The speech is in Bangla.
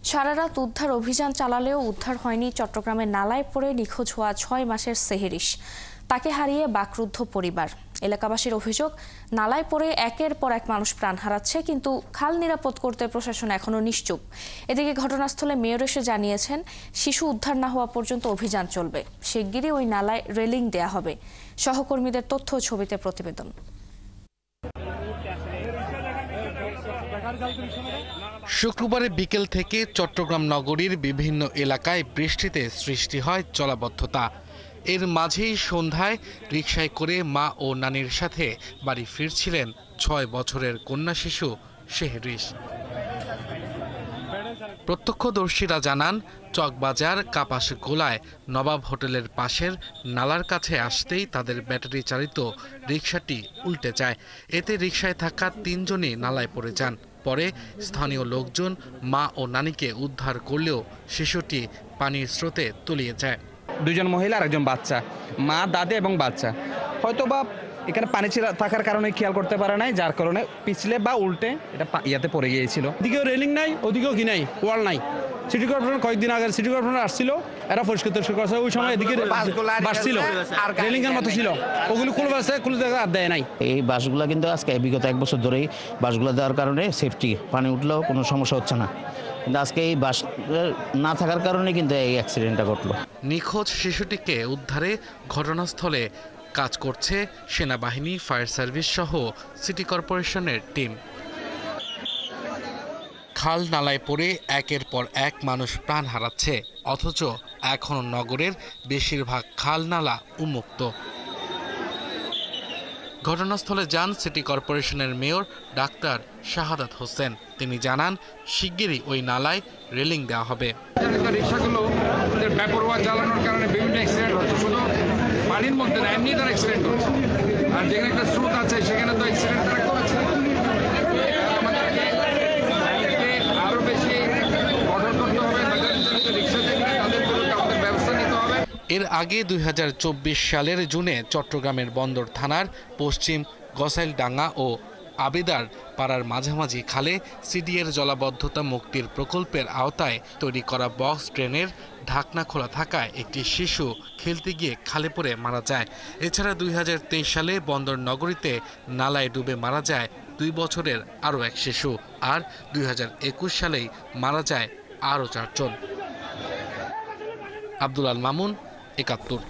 সারা রাত উদ্ধার অভিযান চালালেও উদ্ধার হয়নি চট্টগ্রামের নালায় পড়ে নিখোঁজ হওয়া ৬ মাসের সেহেরিস। তাকে হারিয়ে বাকরুদ্ধ পরিবার। এলাকাবাসীর অভিযোগ, নালায় পড়ে একের পর এক মানুষ প্রাণ হারাচ্ছে, কিন্তু খাল নিরাপদ করতে প্রশাসন এখনও নিশ্চুপ। এদিকে ঘটনাস্থলে মেয়র এসে জানিয়েছেন, শিশু উদ্ধার না হওয়া পর্যন্ত অভিযান চলবে। শিগগিরই ওই নালায় রেলিং দেয়া হবে। সহকর্মীদের তথ্য ও ছবিতে প্রতিবেদন। শুক্রবারে বিকেল থেকে চট্টগ্রাম নগরীর বিভিন্ন এলাকায় বৃষ্টিতে সৃষ্টি হয় জলাবদ্ধতা। এর মাঝেই সন্ধ্যায় রিকশায় করে মা ও নানির সাথে বাড়ি ফিরছিলেন ৬ বছরের কন্যা শিশু সেহরিস। প্রত্যক্ষদর্শীরা জানান, চকবাজার কাপাসগোলায় নবাব হোটেলের পাশের নালার কাছে আসতেই তাদের ব্যাটারি চালিত রিকশাটি উল্টে যায়। এতে রিকশায় থাকা ৩ জনই নালায় পড়ে যান। পরে স্থানীয় লোকজন মা ও নানিকে উদ্ধার করলেও শিশুটি পানির স্রোতে তলিয়ে যায়। ২ জন মহিলা আর একজন বাচ্চা, মা, দাদি এবং বাচ্চা। হয়তোবা এখানে পানি থাকার কারণে খেয়াল করতে পারে নাই, যার কারণে পিছলে বা উল্টে এটা ইয়াতে পড়ে গিয়েছিল। এদিকেও রেলিং নাই, ওদিকেও কি নাই, ওয়াল নাই। সিটি কর্পোরেশন কয়েকদিন আগে সিটি কর্পোরেশন আসছিল, এরা পরিষ্কার করছে। ওই সময় এদিকে বাস ছিল, রেলিং এর মতো ছিল, ওগুলো খুলে আর দেয় নাই। এই বাসগুলো কিন্তু আজকে বিগত 1 বছর ধরেই বাসগুলো দেওয়ার কারণে সেফটি, পানি উঠলেও কোনো সমস্যা হচ্ছে না। কিন্তু আজকে এই বাস না থাকার কারণে কিন্তু এই অ্যাক্সিডেন্টটা ঘটলো। নিখোঁজ শিশুটিকে উদ্ধারে ঘটনাস্থলে কাজ করছে সেনাবাহিনী, ফায়ার সার্ভিস সহ সিটি কর্পোরেশনের টিম। খাল নালায় পড়ে একের পর এক মানুষ প্রাণ হারাচ্ছে, অথচ এখনও নগরের বেশিরভাগ খাল নালা উন্মুক্ত। ঘটনাস্থলে যান সিটি কর্পোরেশনের মেয়র ডাক্তার শাহাদাত হোসেন। তিনি জানান, শিগগিরই ওই নালায় রেলিং দেওয়া হবে। রিকশাগুলো বেপরোয়া চালানোর কারণে বিভিন্ন অ্যাক্সিডেন্ট হচ্ছে, শুধু পানির মধ্যে না, এমনি তার অ্যাক্সিডেন্ট হচ্ছে। আর যেখানে একটা স্রোত আছে সেখানে তো অ্যাক্সিডেন্ট তারা করেছে। আমাদেরকে আরো বেশি কঠোর করতে হবে, রিকশা যেগুলো তাদের বিরুদ্ধে আমাদের ব্যবস্থা নিতে হবে। এর আগে ২০২৪ সালের জুনে চট্টগ্রামের বন্দর থানার পশ্চিম গসাইলডাঙ্গা ও আবেদার পাড়ার মাঝামাঝি খালে সিডিএর জলাবদ্ধতা মুক্তির প্রকল্পের আওতায় তৈরি করা বক্স ড্রেনের ঢাকনা খোলা থাকায় একটি শিশু খেলতে গিয়ে খালে পড়ে মারা যায়। এছাড়া ২০২৩ সালে বন্দর নগরীতে নালায় ডুবে মারা যায় ২ বছরের আরও এক শিশু। আর ২০২১ সালেই মারা যায় আরও ৪ জন। আব্দুল আল মামুন, ৭১।